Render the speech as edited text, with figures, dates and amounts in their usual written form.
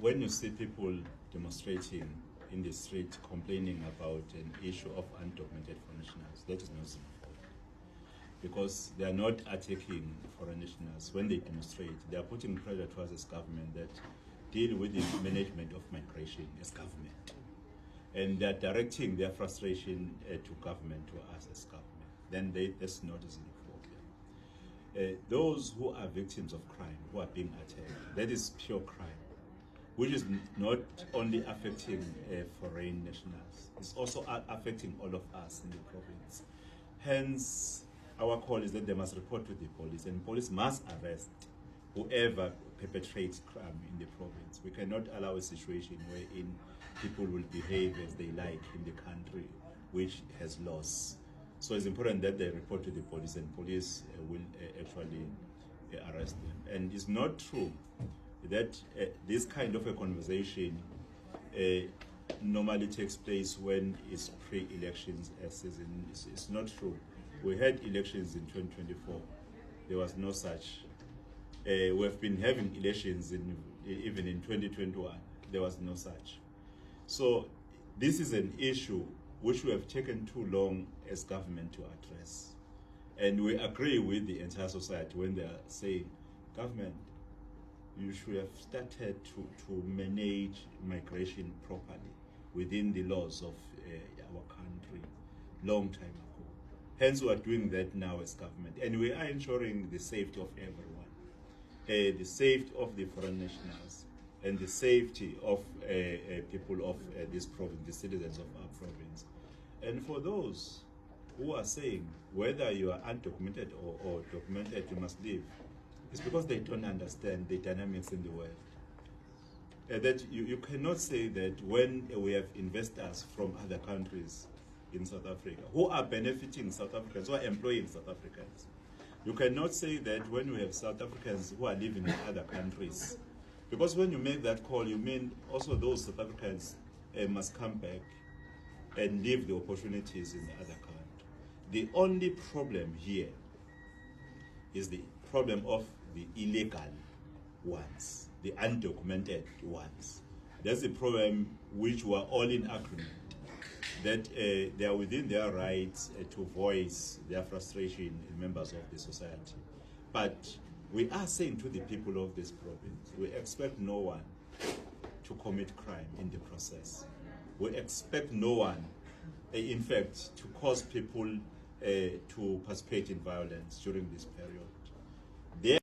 when you see people demonstrating in the street complaining about an issue of undocumented foreign nationals, that is not xenophobic. Because they are not attacking foreign nationals. When they demonstrate, they are putting pressure towards this government that deal with the management of migration as government. And they are directing their frustration to government, to us as government. Then that's not xenophobia. Those who are victims of crime, who are being attacked, that is pure crime, which is not only affecting foreign nationals, it's also affecting all of us in the province. Hence, our call is that they must report to the police, and police must arrest whoever perpetrates crime in the province. We cannot allow a situation wherein people will behave as they like in the country, which has laws. So it's important that they report to the police, and police will actually arrest them. And it's not true that this kind of a conversation normally takes place when it's pre-elections season. It's not true. We had elections in 2024. There was no such. We have been having elections even in 2021. There was no such. So this is an issue which we have taken too long as government to address. And we agree with the entire society when they are saying, government, you should have started to manage migration properly within the laws of our country long time ago. Hence, we are doing that now as government, and we are ensuring the safety of everyone, the safety of the foreign nationals, and the safety of people of this province, the citizens of our province. And for those who are saying whether you are undocumented or documented, you must leave, it's because they don't understand the dynamics in the world. That you cannot say that when we have investors from other countries in South Africa who are benefiting South Africans, who are employing South Africans, you cannot say that when we have South Africans who are living in other countries, because when you make that call, you mean also those South Africans must come back and leave the opportunities in the other country. The only problem here is the problem of the illegal ones, the undocumented ones. That's the problem which we are all in agreement that they are within their rights to voice their frustration in members of the society. But we are saying to the people of this province, we expect no one to commit crime in the process. We expect no one, in fact, to cause people to participate in violence during this period.